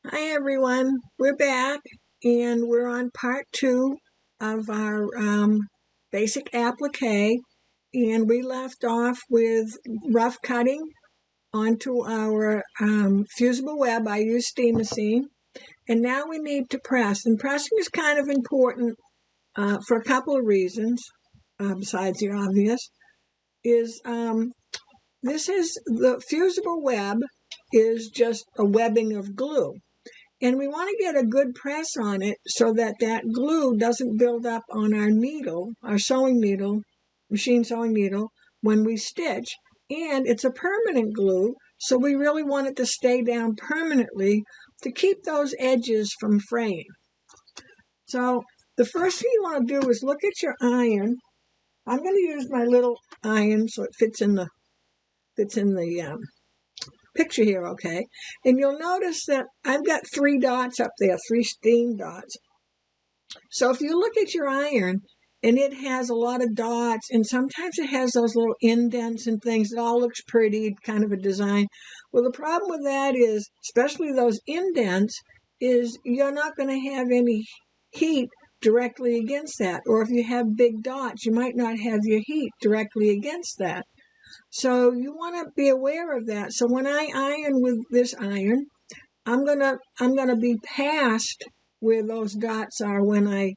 Hi everyone, we're back and we're on part 2 of our basic applique, and we left off with rough cutting onto our fusible web. I use steam machine, and now we need to press, and pressing is kind of important for a couple of reasons besides the obvious. This is the fusible web is just a webbing of glue. And we want to get a good press on it so that that glue doesn't build up on our needle, our sewing needle, machine sewing needle, when we stitch. And it's a permanent glue, so we really want it to stay down permanently to keep those edges from fraying. So the first thing you want to do is look at your iron. I'm going to use my little iron so it fits in the picture here, okay? And you'll notice that I've got 3 dots up there, 3 steam dots. So if you look at your iron and it has a lot of dots, and sometimes it has those little indents and things, it all looks pretty, kind of a design. Well, the problem with that is, especially those indents, is you're not going to have any heat directly against that. Or if you have big dots, you might not have your heat directly against that. So you want to be aware of that. So when I iron with this iron, I'm gonna be past where those dots are when I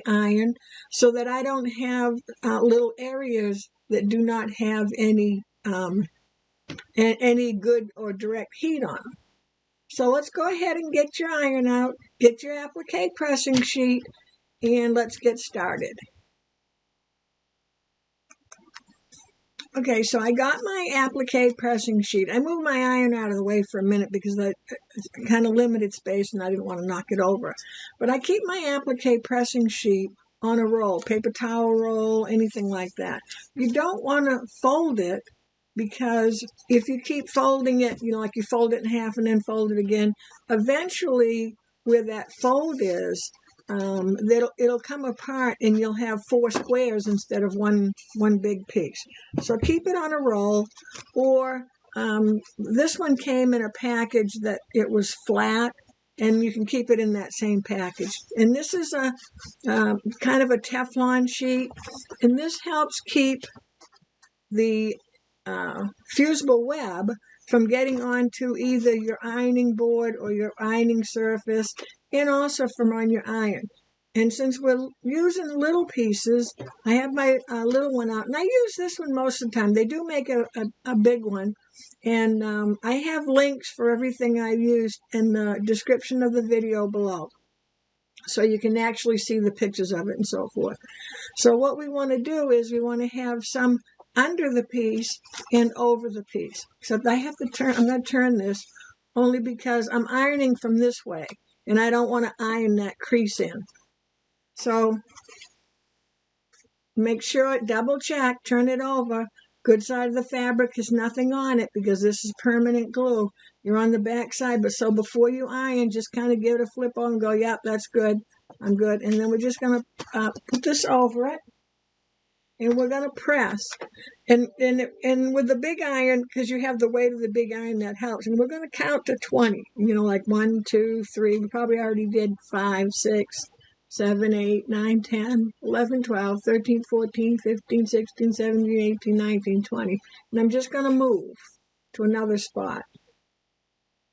iron, so that I don't have little areas that do not have any good or direct heat on them. So let's go ahead and get your iron out, get your applique pressing sheet, and let's get started. Okay, so I got my applique pressing sheet. I moved my iron out of the way for a minute because it's kind of limited space and I didn't want to knock it over. But I keep my applique pressing sheet on a roll, paper towel roll, anything like that. You don't want to fold it, because if you keep folding it, like you fold it in half and then fold it again, eventually where that fold is, it'll come apart and you'll have 4 squares instead of one big piece. So keep it on a roll. Or this one came in a package that it was flat, and you can keep it in that same package. And this is a kind of a Teflon sheet, and this helps keep the fusible web from getting onto either your ironing board or your ironing surface, and also from on your iron. And since we're using little pieces, I have my little one out, and I use this one most of the time. They do make a big one, and I have links for everything I used in the description of the video below, so you can actually see the pictures of it and so forth. So what we want to do is we want to have some under the piece and over the piece. Except I have to turn, I'm going to turn this only because I'm ironing from this way, and I don't want to iron that crease in. So make sure, double check, turn it over. Good side of the fabric has nothing on it because this is permanent glue. You're on the back side, but so before you iron, just kind of give it a flip on and go, yep, that's good, I'm good. And then we're just going to put this over it, and we're going to press. And with the big iron, because you have the weight of the big iron, that helps. And we're going to count to 20, like 1, 2, 3. We probably already did 5, 6, 7, 8, 9, 10, 11, 12, 13, 14, 15, 16, 17, 18, 19, 20. And I'm just going to move to another spot.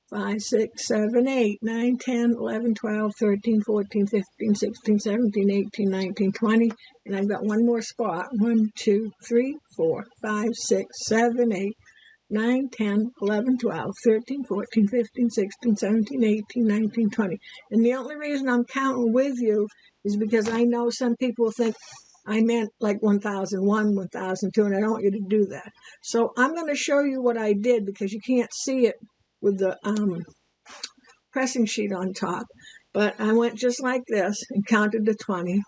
5, 6, 7, 8, 9, 10, 11, 12, 13, 14, 15, 16, 17, 18, 19, 20. And I've got one more spot. 1, 2, 3, 4, 5, 6, 7, 8, 9, 10, 11, 12, 13, 14, 15, 16, 17, 18, 19, 20. And the only reason I'm counting with you is because I know some people think I meant like 1001, 1002, and I don't want you to do that. So I'm going to show you what I did because you can't see it with the pressing sheet on top. But I went just like this and counted to 20,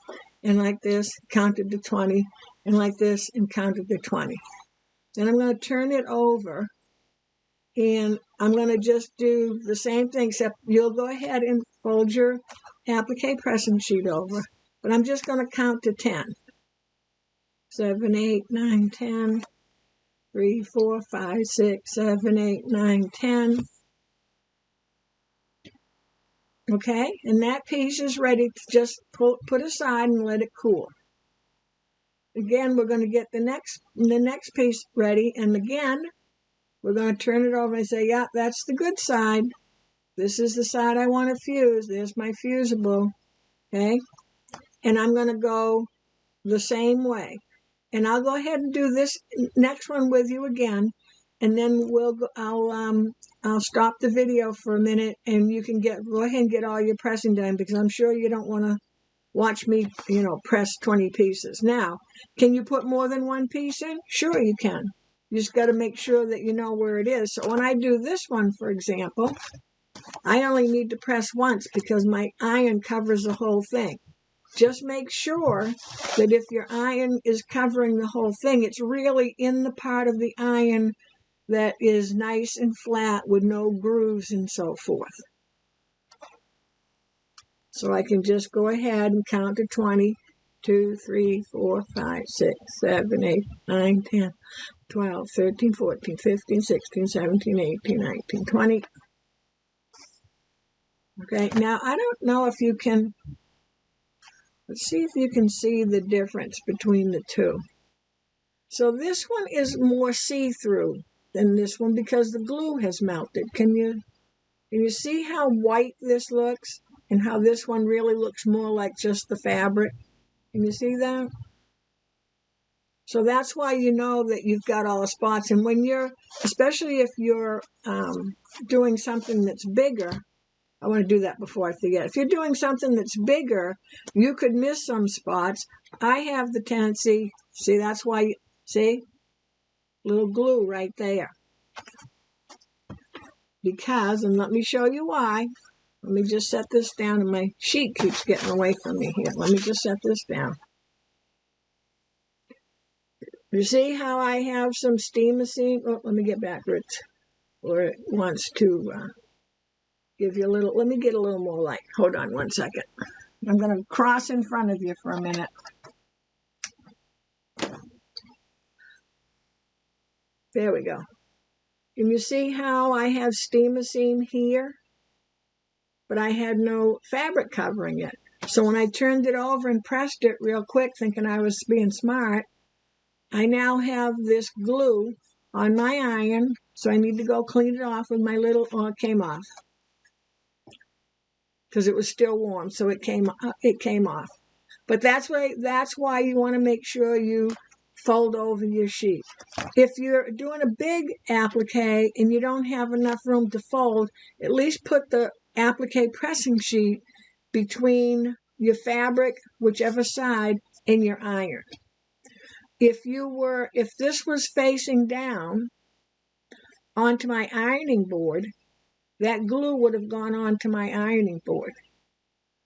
and like this, counted to 20, and like this, and counted to 20. Then I'm going to turn it over, and I'm going to just do the same thing, except you'll go ahead and fold your applique pressing sheet over. But I'm just going to count to 10. 7, 8, 9, 10, 3, 4, 5, 6, 7, 8, 9, 10. Okay, and that piece is ready to just put aside and let it cool. Again, we're going to get the next piece ready, and again, we're going to turn it over and say, yeah, that's the good side. This is the side I want to fuse. There's my fusible. Okay, and I'm going to go the same way. And I'll go ahead and do this next one with you again, and then I'll stop the video for a minute, and you can go ahead and get all your pressing done, because I'm sure you don't want to watch me, press 20 pieces. Now, can you put more than one piece in? Sure you can. You just got to make sure that you know where it is. So when I do this one, for example, I only need to press once because my iron covers the whole thing. Just make sure that if your iron is covering the whole thing, it's really in the part of the iron that is nice and flat with no grooves and so forth. So I can just go ahead and count to 20, 2, 3, 4, 5, 6, 7, 8, 9, 10, 12, 13, 14, 15, 16, 17, 18, 19, 20. Okay, now I don't know if you can, let's see if you can see the difference between the two. So this one is more see-through than this one because the glue has melted. Can you see how white this looks and how this one really looks more like just the fabric? Can you see that? So that's why you know that you've got all the spots. And when especially if you're doing something that's bigger, I want to do that before I forget. If you're doing something that's bigger, you could miss some spots. I have the tendency, see, that's why, see, little glue right there. Because, and let me show you why. Let me just set this down, and my sheet keeps getting away from me here. Let me just set this down. You see how I have some steam-a-seam? Oh, let me get backwards. Or it wants to give you a little, let me get a little more light. Hold on one second. I'm going to cross in front of you for a minute. There we go. Can you see how I have steam-a-seam here? But I had no fabric covering it. So when I turned it over and pressed it real quick, thinking I was being smart, I now have this glue on my iron, so I need to go clean it off with my little, it came off. Because it was still warm, so it came off. But that's why you want to make sure you fold over your sheet. If you're doing a big applique and you don't have enough room to fold, at least put the applique pressing sheet between your fabric, whichever side, and your iron. If this was facing down onto my ironing board, that glue would have gone onto my ironing board.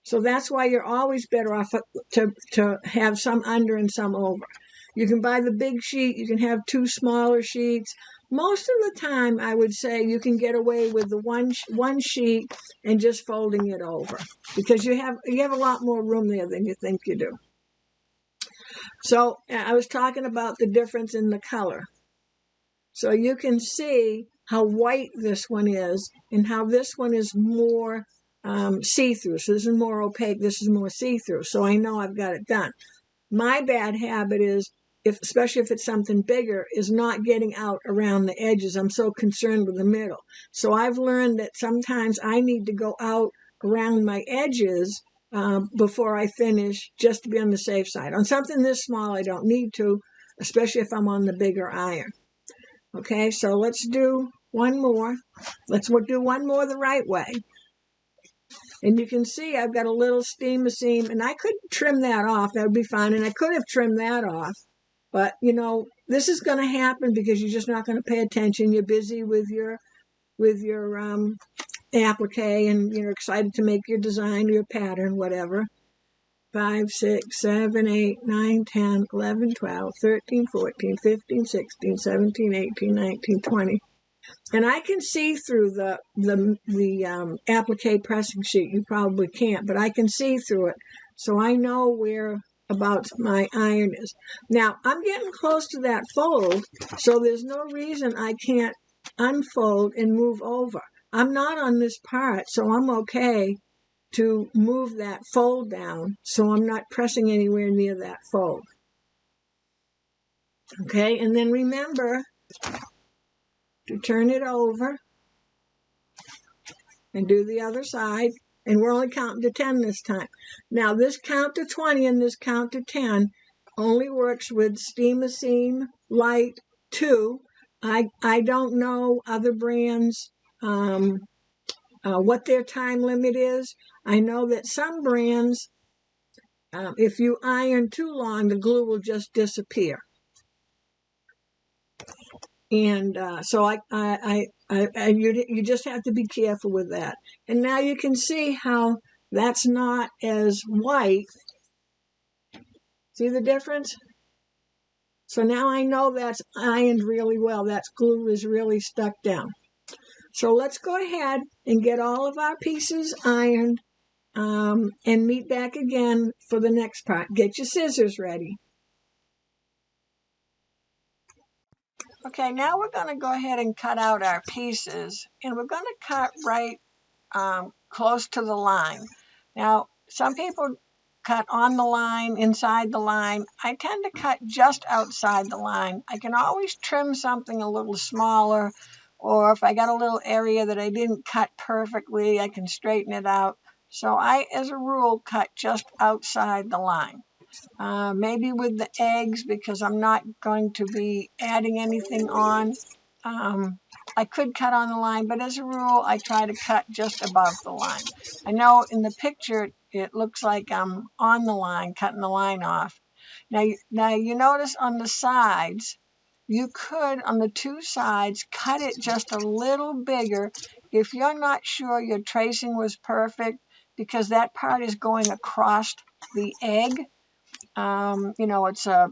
So that's why you're always better off to have some under and some over. You can buy the big sheet, you can have two smaller sheets. Most of the time, I would say you can get away with the one sheet and just folding it over, because you have a lot more room there than you think you do. So I was talking about the difference in the color. So you can see how white this one is and how this one is more see-through. So this is more opaque, this is more see-through. So I know I've got it done. My bad habit is, especially if it's something bigger, is not getting out around the edges. I'm so concerned with the middle. So I've learned that sometimes I need to go out around my edges before I finish, just to be on the safe side. On something this small, I don't need to, especially if I'm on the bigger iron. Okay, so let's do one more. Let's do one more the right way. And you can see I've got a little steam-a-seam, and I could trim that off. That would be fine, and I could have trimmed that off. But, this is going to happen because you're just not going to pay attention. You're busy with your applique, and you're excited to make your design, your pattern, whatever. 5, 6, 7, 8, 9, 10, 11, 12, 13, 14, 15, 16, 17, 18, 19, 20. And I can see through the applique pressing sheet. You probably can't, but I can see through it. So I know where about my iron is. Now, I'm getting close to that fold, so there's no reason I can't unfold and move over. I'm not on this part, so I'm okay to move that fold down so I'm not pressing anywhere near that fold. Okay, and then remember to turn it over and do the other side. And we're only counting to 10 this time. Now this count to 20 and this count to 10 only works with Steam Seam Light 2. I don't know other brands what their time limit is. I know that some brands, if you iron too long, the glue will just disappear. And so you just have to be careful with that. And now you can see how that's not as white. See the difference? So now I know that's ironed really well. That glue is really stuck down. So let's go ahead and get all of our pieces ironed and meet back again for the next part. Get your scissors ready. Okay, now we're going to go ahead and cut out our pieces, and we're going to cut right close to the line. Now, some people cut on the line, inside the line. I tend to cut just outside the line. I can always trim something a little smaller, or if I got a little area that I didn't cut perfectly, I can straighten it out. So I, as a rule, cut just outside the line. Maybe with the eggs, because I'm not going to be adding anything on. I could cut on the line, but as a rule, I try to cut just above the line. I know in the picture, it looks like I'm on the line, cutting the line off. Now you notice on the sides, you could, on the two sides, cut it just a little bigger if you're not sure your tracing was perfect, because that part is going across the egg. You know, it's a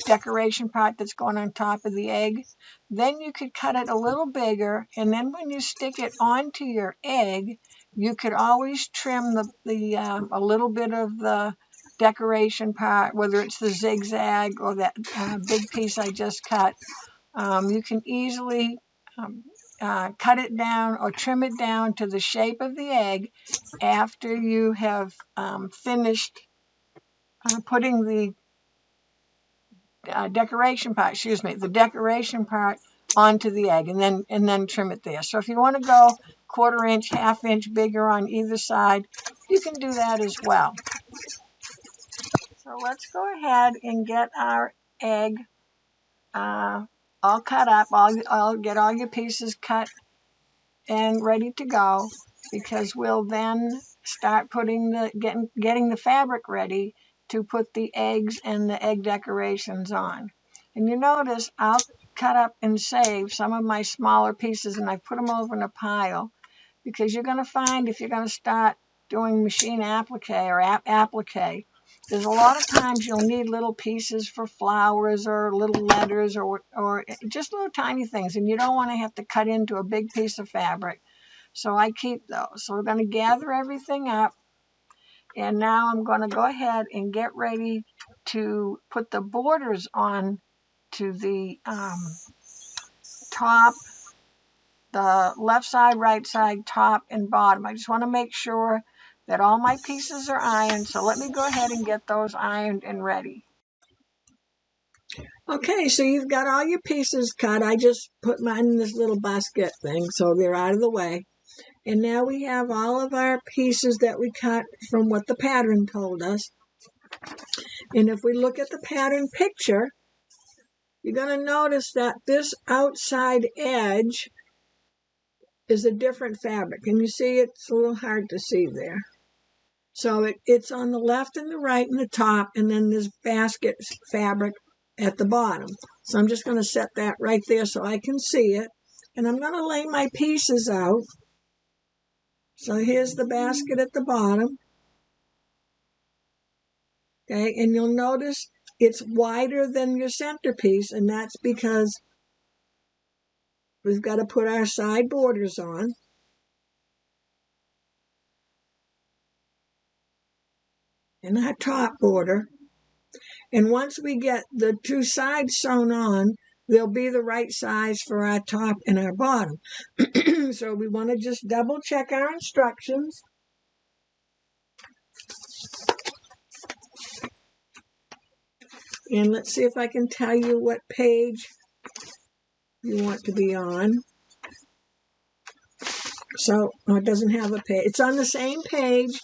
decoration part that's going on top of the egg. Then you could cut it a little bigger, and then when you stick it onto your egg, you could always trim a little bit of the decoration part, whether it's the zigzag or that big piece I just cut. You can easily cut it down or trim it down to the shape of the egg after you have finished putting the decoration part onto the egg, and then trim it there. So if you want to go 1/4 inch, 1/2 inch bigger on either side, you can do that as well. So let's go ahead and get our egg all cut up. I'll get all your pieces cut and ready to go, because we'll then start putting getting the fabric ready to put the eggs and the egg decorations on. And you notice I'll cut up and save some of my smaller pieces, and I put them over in a pile, because you're going to find if you're going to start doing machine applique or applique, there's a lot of times you'll need little pieces for flowers or little letters or just little tiny things, and you don't want to have to cut into a big piece of fabric. So I keep those. So we're going to gather everything up. And now I'm going to go ahead and get ready to put the borders on to the top, the left side, right side, top, and bottom. I just want to make sure that all my pieces are ironed. So let me go ahead and get those ironed and ready. Okay, so you've got all your pieces cut. I just put mine in this little basket thing, so they're out of the way. And now we have all of our pieces that we cut from what the pattern told us. And if we look at the pattern picture, you're going to notice that this outside edge is a different fabric. And you see it's a little hard to see there. So it's on the left and the right and the top, and then this basket fabric at the bottom. So I'm just going to set that right there so I can see it. And I'm going to lay my pieces out. So here's the basket at the bottom. Okay, and you'll notice it's wider than your centerpiece, and that's because we've got to put our side borders on. And our top border. And once we get the two sides sewn on, they'll be the right size for our top and our bottom. So we want to just double check our instructions. And let's see if I can tell you what page you want to be on. So it doesn't have a page. It's on the same page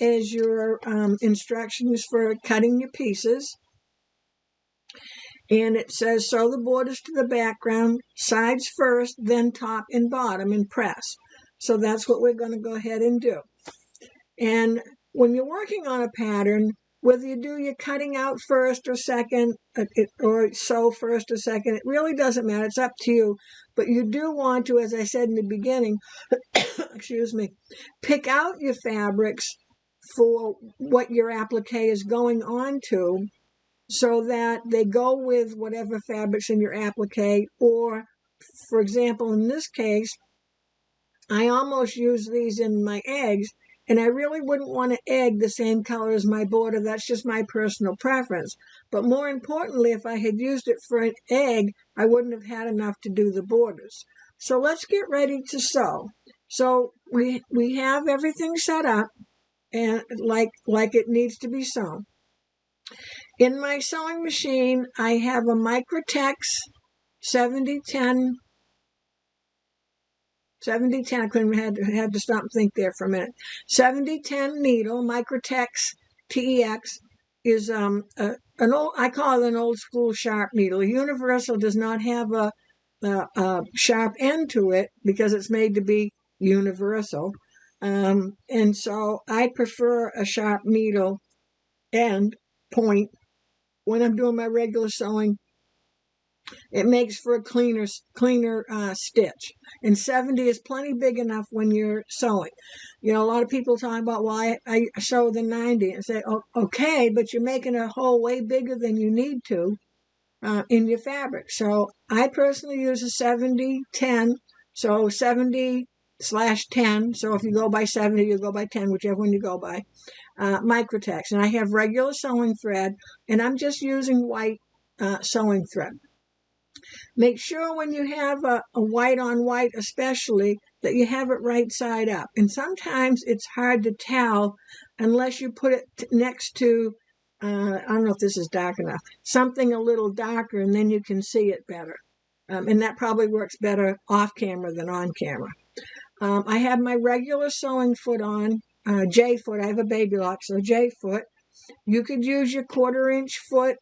as your instructions for cutting your pieces. And it says, sew the borders to the background, sides first, then top and bottom, and press. So that's what we're going to go ahead and do. And when you're working on a pattern, whether you do your cutting out first or second, or sew first or second, it really doesn't matter. It's up to you. But you do want to, as I said in the beginning, excuse me, pick out your fabrics for what your applique is going on to, so that they go with whatever fabrics in your applique. Or, for example, in this case, I almost use these in my eggs, and I really wouldn't want to egg the same color as my border. That's just my personal preference. But more importantly, if I had used it for an egg, I wouldn't have had enough to do the borders. So let's get ready to sew. So we have everything set up and like it needs to be sewn. In my sewing machine, I have a Microtex 7010. I couldn't had to stop and think there for a minute. 7010 needle, Microtex TEX is an old. I call it an old school sharp needle. Universal does not have a sharp end to it because it's made to be universal, and so I prefer a sharp needle end point when I'm doing my regular sewing. It makes for a cleaner stitch. And 70 is plenty big enough when you're sewing. You know, a lot of people talk about why I sew the 90 and say, oh, okay, but you're making a hole way bigger than you need to in your fabric. So I personally use a 70-10, so 70/10. So if you go by 70, you go by 10, whichever one you go by. Microtex. And I have regular sewing thread, and I'm just using white sewing thread. Make sure when you have a white on white especially that you have it right side up. And sometimes it's hard to tell unless you put it next to, I don't know if this is dark enough, something a little darker, and then you can see it better. And that probably works better off camera than on camera. I have my regular sewing foot on, J foot. I have a baby lock, so J foot. You could use your 1/4 inch foot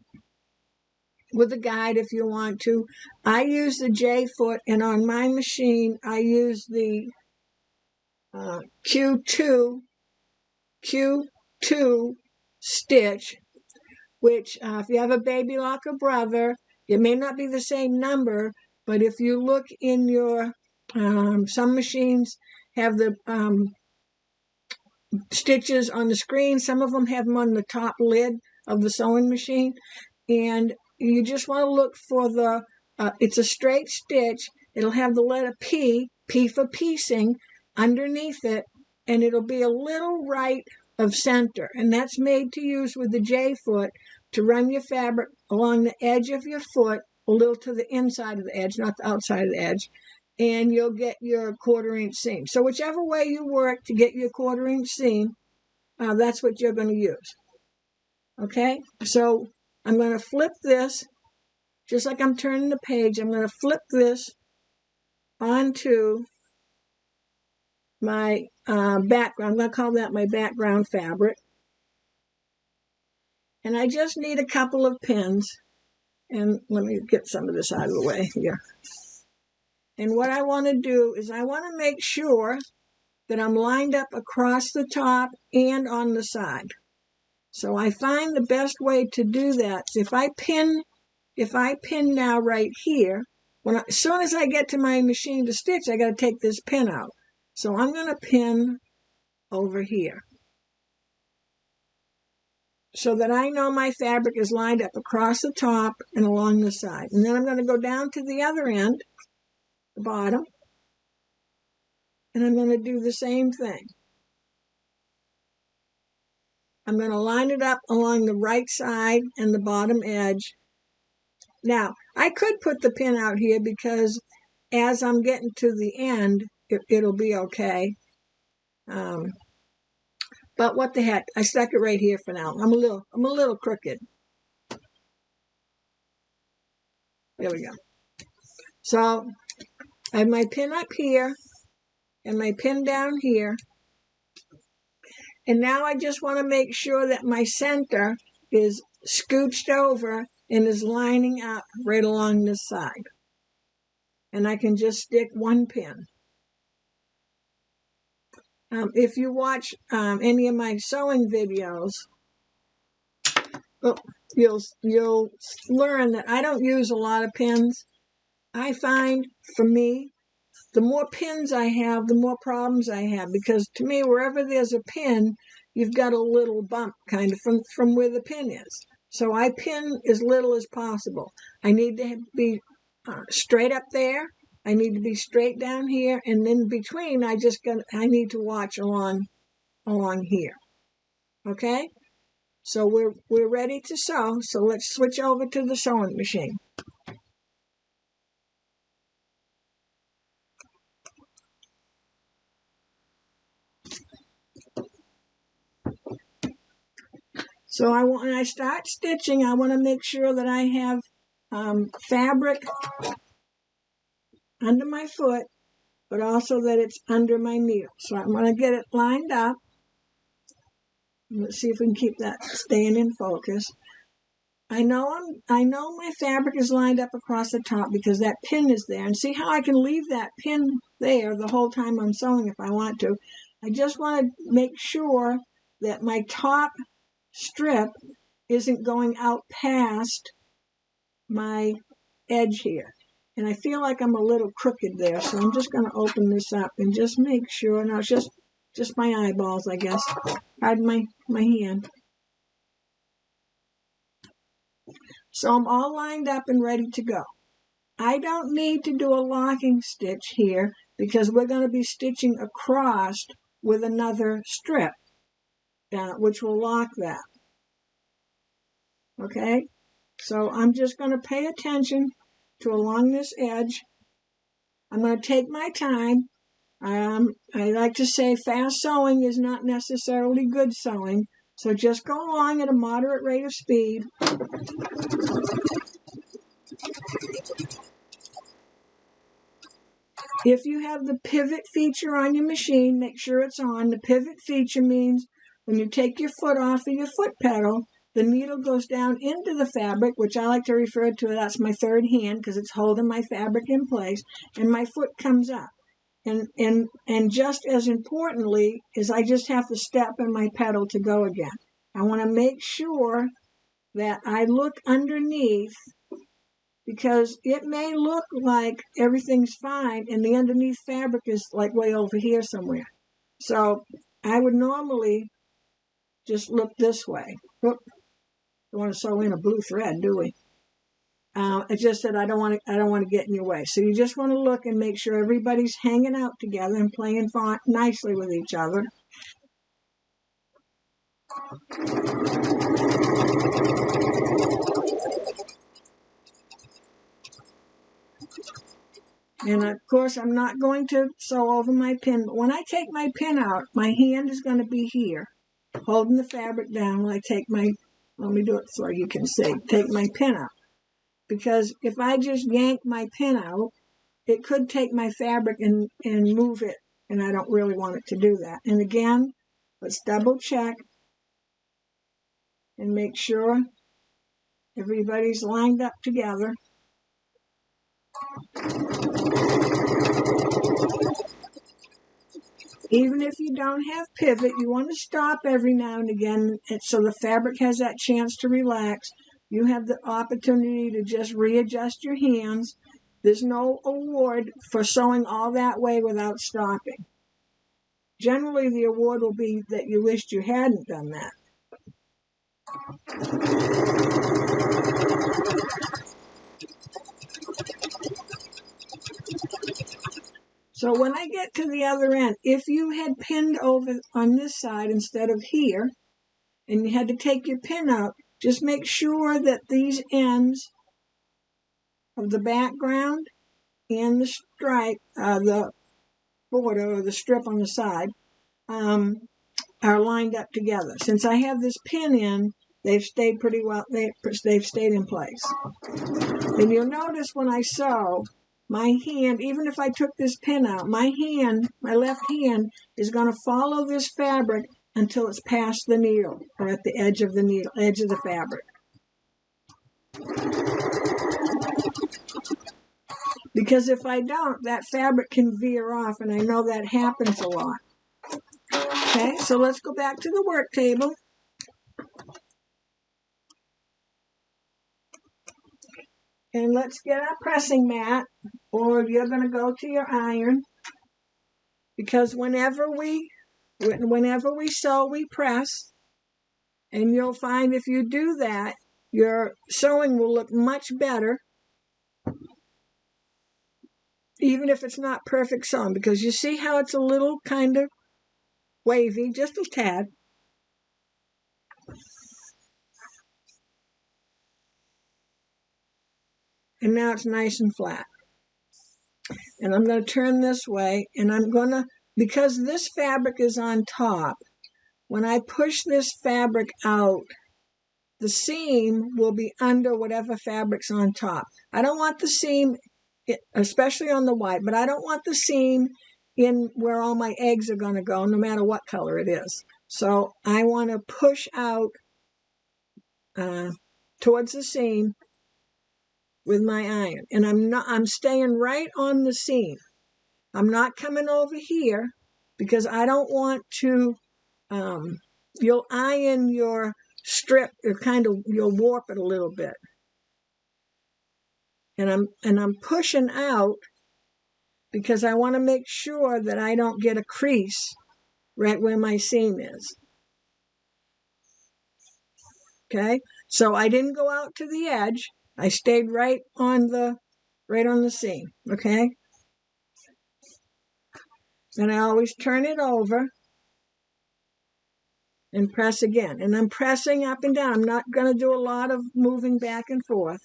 with a guide if you want to. I use the J foot, and on my machine I use the Q2 stitch, which if you have a baby lock or brother, it may not be the same number, but if you look in your, some machines have the stitches on the screen. Some of them have them on the top lid of the sewing machine, and you just want to look for the, it's a straight stitch. It'll have the letter P for piecing, underneath it, and it'll be a little right of center. And that's made to use with the J foot to run your fabric along the edge of your foot, a little to the inside of the edge, not the outside of the edge, and you'll get your 1/4 inch seam. So whichever way you work to get your 1/4 inch seam, that's what you're going to use. Okay, so I'm going to flip this, just like I'm turning the page, I'm going to flip this onto my background. I'm going to call that my background fabric. And I just need a couple of pins. And let me get some of this out of the way here. And what I want to do is I want to make sure that I'm lined up across the top and on the side. So I find the best way to do that is if I pin now right here, as soon as I get to my machine to stitch, I got to take this pin out. So I'm going to pin over here so that I know my fabric is lined up across the top and along the side. And then I'm going to go down to the other end, the bottom, and I'm going to do the same thing. I'm going to line it up along the right side and the bottom edge. Now, I could put the pin out here because as I'm getting to the end, it'll be okay. But what the heck, I stuck it right here for now. I'm a little crooked. There we go. So I have my pin up here and my pin down here. And now I just want to make sure that my center is scooched over and is lining up right along this side. And I can just stick one pin. If you watch any of my sewing videos, you'll learn that I don't use a lot of pins. I find, for me, the more pins I have, the more problems I have. Because to me, wherever there's a pin, you've got a little bump kind of from where the pin is. So I pin as little as possible. I need to be straight up there. I need to be straight down here, and in between, I need to watch along here. Okay, so we're ready to sew. So let's switch over to the sewing machine. So when I start stitching, I want to make sure that I have fabric under my foot, but also that it's under my needle. So I'm going to get it lined up. Let's see if we can keep that staying in focus. I know my fabric is lined up across the top because that pin is there. And see how I can leave that pin there the whole time I'm sewing if I want to. I just want to make sure that my top strip isn't going out past my edge here. And I feel like I'm a little crooked there, so I'm just going to open this up and just make sure. Now it's just my eyeballs, I guess. Pardon my hand. So I'm all lined up and ready to go. I don't need to do a locking stitch here because we're going to be stitching across with another strip, which will lock that. Okay? So I'm just going to pay attention to along this edge. I'm going to take my time. I like to say fast sewing is not necessarily good sewing. So just go along at a moderate rate of speed. If you have the pivot feature on your machine, make sure it's on. The pivot feature means when you take your foot off of your foot pedal, the needle goes down into the fabric, which I like to refer to, that's my third hand because it's holding my fabric in place, and my foot comes up. And just as importantly is I just have to step in my pedal to go again. I want to make sure that I look underneath because it may look like everything's fine and the underneath fabric is like way over here somewhere. So I would normally just look this way. Whoop. Don't want to sew in a blue thread, do we? It's just that I don't want to get in your way. So you just want to look and make sure everybody's hanging out together and playing nicely with each other. And of course, I'm not going to sew over my pin, but when I take my pin out, my hand is going to be here, holding the fabric down when I take let me do it so you can see, take my pin out. Because if I just yank my pin out, it could take my fabric and move it, and I don't really want it to do that. And again, let's double check and make sure everybody's lined up together. Even if you don't have pivot, you want to stop every now and again so the fabric has that chance to relax. You have the opportunity to just readjust your hands. There's no award for sewing all that way without stopping. Generally, the award will be that you wished you hadn't done that. So when I get to the other end, if you had pinned over on this side instead of here, and you had to take your pin out, just make sure that these ends of the background and the stripe, the border or the strip on the side, are lined up together. Since I have this pin in, they've stayed pretty well, they've stayed in place. And you'll notice when I sew, my hand, even if I took this pin out, my left hand is going to follow this fabric until it's past the needle or at the edge of the needle, edge of the fabric. Because if I don't, that fabric can veer off, and I know that happens a lot. Okay, so let's go back to the work table. And let's get our pressing mat, or you're going to go to your iron. Because whenever we sew, we press. And you'll find if you do that, your sewing will look much better, even if it's not perfect sewn. Because you see how it's a little kind of wavy, just a tad. And now it's nice and flat. And I'm going to turn this way, and I'm going to, because this fabric is on top, when I push this fabric out, the seam will be under whatever fabric's on top. I don't want the seam, especially on the white, but I don't want the seam in where all my eggs are going to go, no matter what color it is. So I want to push out towards the seam with my iron. And I'm staying right on the seam. I'm not coming over here because I don't want to, you'll iron your strip, you'll warp it a little bit. And I'm pushing out because I want to make sure that I don't get a crease right where my seam is. Okay? So I didn't go out to the edge. I stayed right on the seam. Okay? And I always turn it over and press again. And I'm pressing up and down. I'm not going to do a lot of moving back and forth.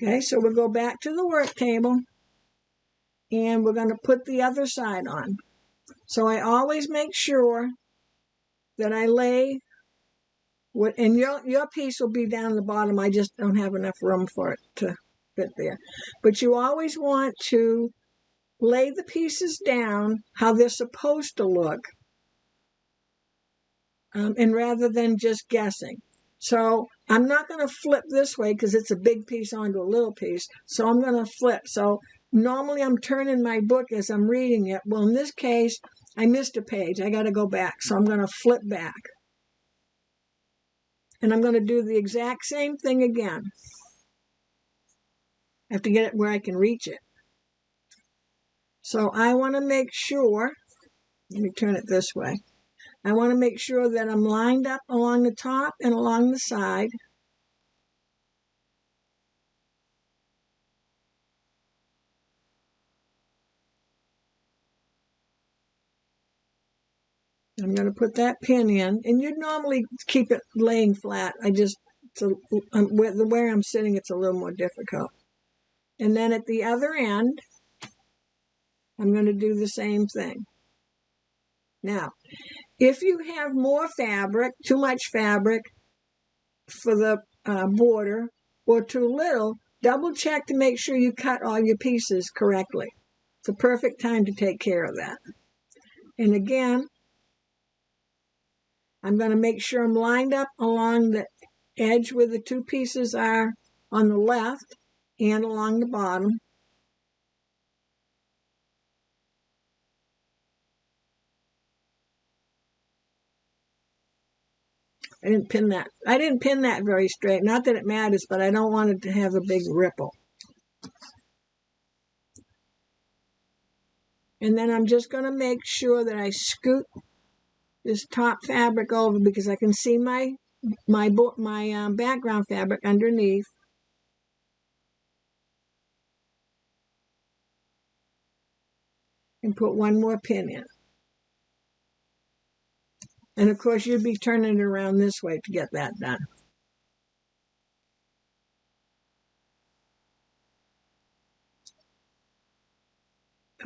Okay, so we'll go back to the work table, and we're going to put the other side on. So I always make sure that I lay, and your piece will be down the bottom. I just don't have enough room for it to fit there. But you always want to lay the pieces down how they're supposed to look, and rather than just guessing. So I'm not going to flip this way because it's a big piece onto a little piece. So I'm going to flip. So normally I'm turning my book as I'm reading it. Well, in this case, I missed a page. I got to go back. So I'm going to flip back. And I'm going to do the exact same thing again. I have to get it where I can reach it. So I want to make sure, let me turn it this way. I want to make sure that I'm lined up along the top and along the side. I'm going to put that pin in, and you'd normally keep it laying flat. Where I'm sitting, it's a little more difficult. And then at the other end, I'm going to do the same thing. Now, if you have more fabric, too much fabric for the border, or too little, double check to make sure you cut all your pieces correctly. It's a perfect time to take care of that. And again, I'm going to make sure I'm lined up along the edge where the two pieces are on the left and along the bottom. I didn't pin that very straight. Not that it matters, but I don't want it to have a big ripple. And then I'm just going to make sure that I scoot this top fabric over because I can see my background fabric underneath. And put one more pin in. And of course, you'd be turning it around this way to get that done.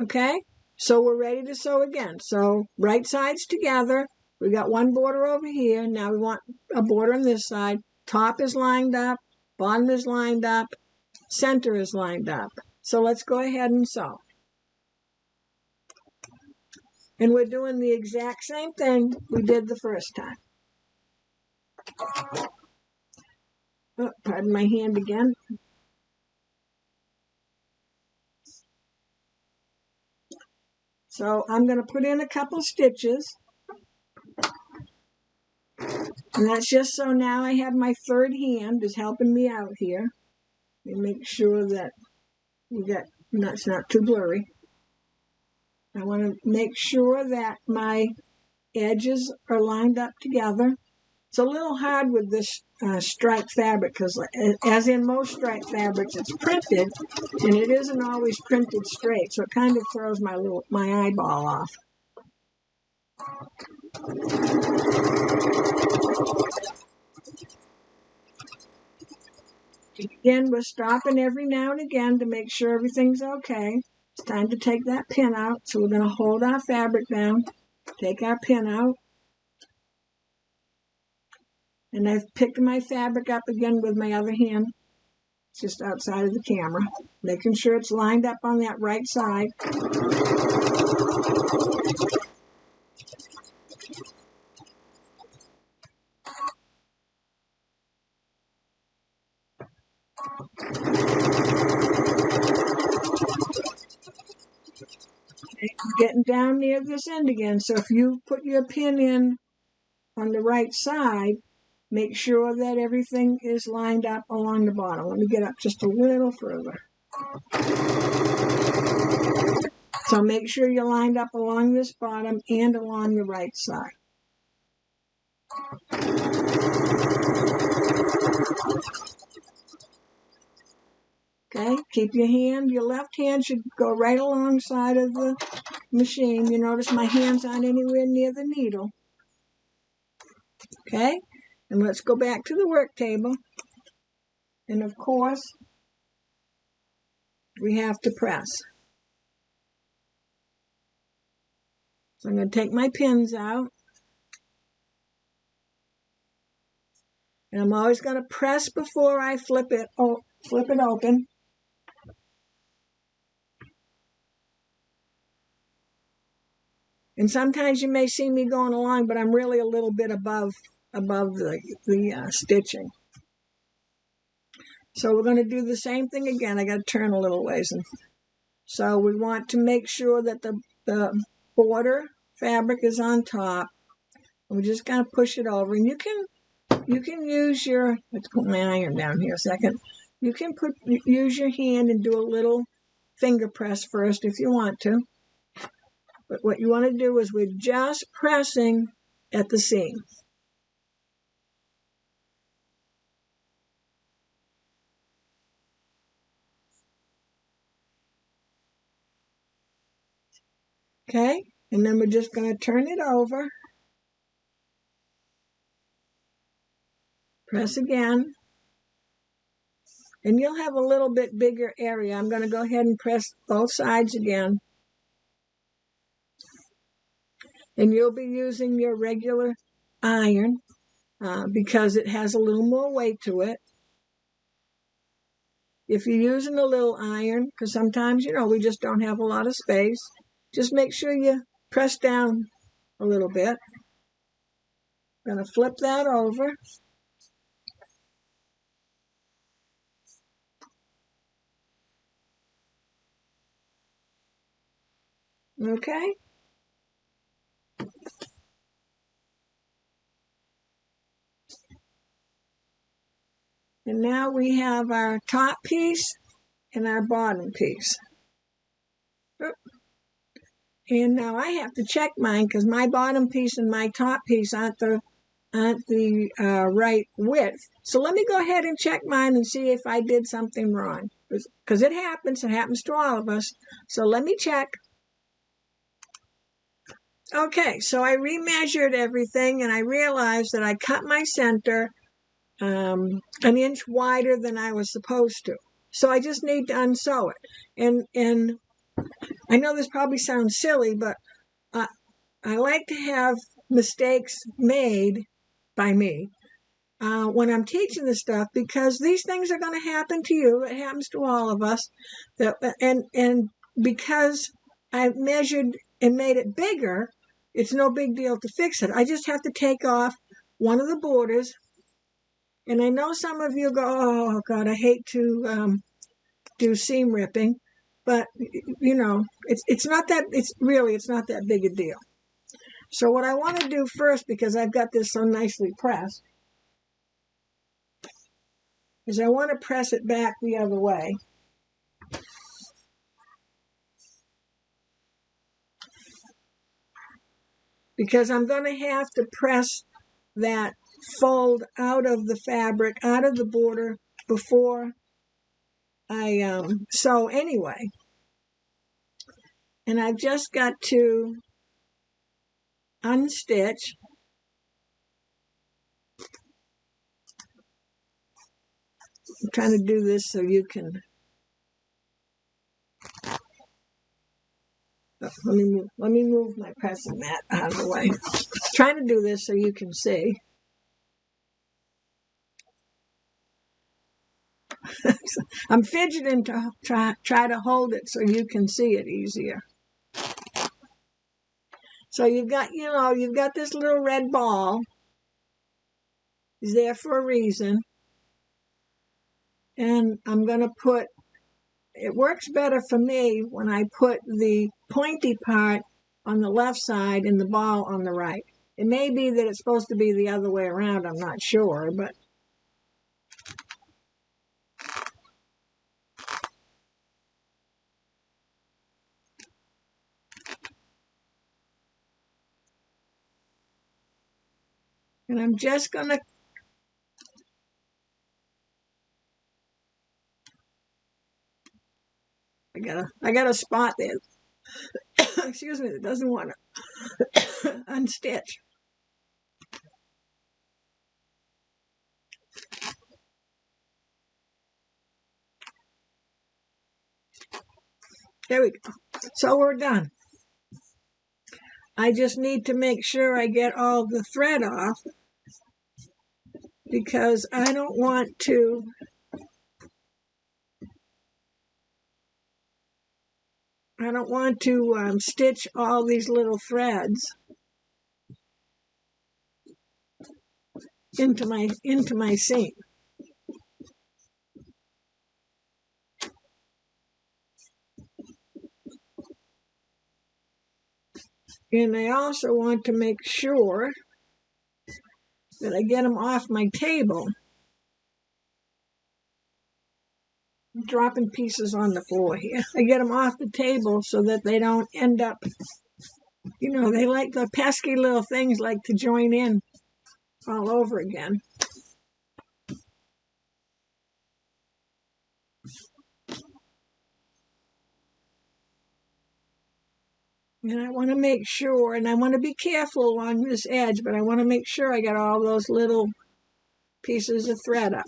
Okay, so we're ready to sew again. So right sides together. We got one border over here. Now we want a border on this side. Top is lined up, bottom is lined up, center is lined up. So let's go ahead and sew. And we're doing the exact same thing we did the first time. Oh, pardon my hand again. So I'm going to put in a couple stitches. And that's just so now I have my third hand is helping me out here. And make sure that that's not too blurry. I want to make sure that my edges are lined up together. It's a little hard with this striped fabric because, as in most striped fabrics, it's printed, and it isn't always printed straight, so it kind of throws my eyeball off. Again, we're stopping every now and again to make sure everything's okay. It's time to take that pin out, so we're going to hold our fabric down, take our pin out, and I've picked my fabric up again with my other hand, just outside of the camera, making sure it's lined up on that right side. Getting down near this end again, so if you put your pin in on the right side, make sure that everything is lined up along the bottom. Let me get up just a little further. So make sure you're lined up along this bottom and along the right side. Okay, keep your left hand should go right alongside of the machine. You notice my hands aren't anywhere near the needle. Okay, and let's go back to the work table. And of course, we have to press. So I'm going to take my pins out. And I'm always going to press before I flip it open. And sometimes you may see me going along, but I'm really a little bit above the stitching. So we're going to do the same thing again. I got to turn a little ways. So we want to make sure that the border fabric is on top. And we're just going to push it over. And you can use your, let's put my iron down here a second. You can use your hand and do a little finger press first if you want to. But what you want to do is we're just pressing at the seam. Okay, and then we're just going to turn it over. Press again. And you'll have a little bit bigger area. I'm going to go ahead and press both sides again. And you'll be using your regular iron because it has a little more weight to it. If you're using a little iron, because sometimes, we just don't have a lot of space, just make sure you press down a little bit. I'm going to flip that over. Okay. And now we have our top piece and our bottom piece. And now I have to check mine because my bottom piece and my top piece aren't the right width. So let me go ahead and check mine and see if I did something wrong. Because it happens to all of us. So let me check. Okay, so I remeasured everything and I realized that I cut my center an inch wider than I was supposed to. So I just need to unsew it. And I know this probably sounds silly, but I like to have mistakes made by me when I'm teaching this stuff, because these things are going to happen to you. It happens to all of us. And because I've measured and made it bigger, it's no big deal to fix it. I just have to take off one of the borders. And I know some of you go, oh, God, I hate to do seam ripping. But, you know, it's not that big a deal. So what I want to do first, because I've got this so nicely pressed, is I want to press it back the other way. Because I'm going to have to press that fold out of the fabric, out of the border, before I sew anyway. And I've just got to unstitch. I'm trying to do this so you can... Let me move my pressing mat out of the way. I'm trying to do this so you can see. I'm fidgeting to try to hold it so you can see it easier. So you've got this little red ball. It's there for a reason. And I'm going to put, it works better for me when I put the pointy part on the left side and the ball on the right. It may be that it's supposed to be the other way around, I'm not sure, but and I'm just going to I got a spot there. Excuse me, that doesn't want to unstitch. There we go. So we're done. I just need to make sure I get all the thread off, because I don't want to stitch all these little threads into my seam. And I also want to make sure that I get them off my table. I'm dropping pieces on the floor here. I get them off the table so that they don't end up, they like the pesky little things like to join in all over again. And I want to make sure, and I want to be careful along this edge, but I want to make sure I get all those little pieces of thread up.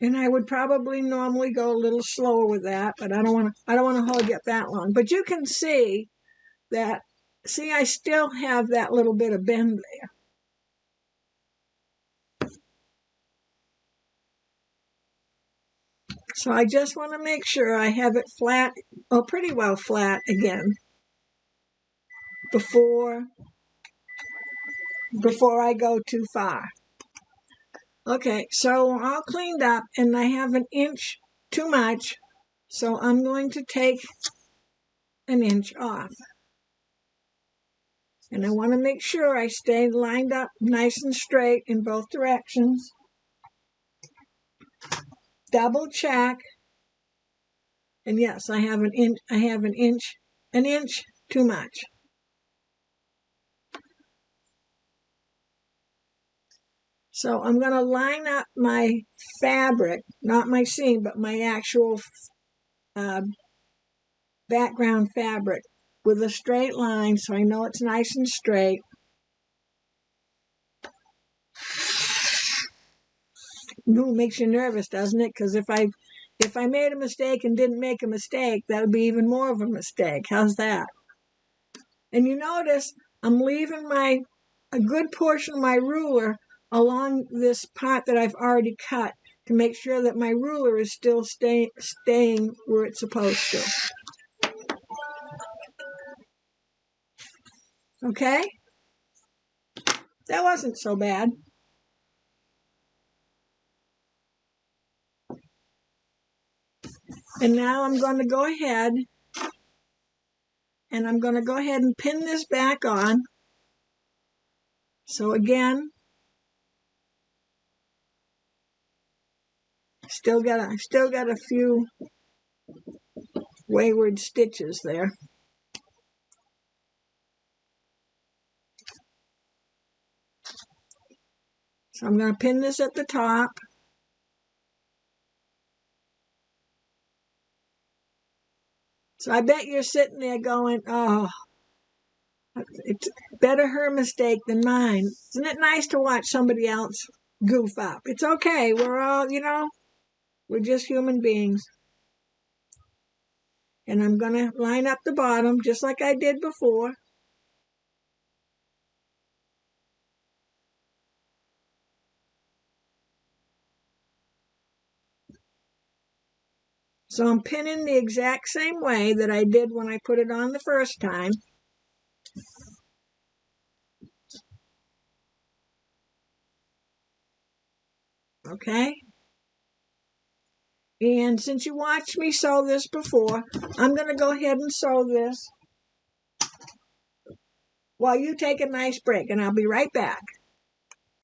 And I would probably normally go a little slower with that, but I don't want to hold it that long. But you can see that, I still have that little bit of bend there. So I just want to make sure I have it flat, or pretty well flat again, before I go too far. Okay, so we're all cleaned up, and I have an inch too much, so I'm going to take an inch off. And I want to make sure I stay lined up nice and straight in both directions. Double check. And yes, I have an inch too much. So I'm going to line up my fabric, not my seam, but my actual background fabric with a straight line, so I know it's nice and straight. Ooh, makes you nervous, doesn't it? Because if I made a mistake and didn't make a mistake, that would be even more of a mistake. How's that? And you notice I'm leaving a good portion of my ruler along this part that I've already cut to make sure that my ruler is still staying where it's supposed to. Okay? That wasn't so bad. And now I'm going to go ahead and pin this back on. So again, still got a few wayward stitches there. So I'm going to pin this at the top. So I bet you're sitting there going, oh, it's better her mistake than mine. Isn't it nice to watch somebody else goof up? It's okay. We're all, we're just human beings. And I'm going to line up the bottom just like I did before. So I'm pinning the exact same way that I did when I put it on the first time. Okay? And since you watched me sew this before, I'm going to go ahead and sew this while you take a nice break, and I'll be right back.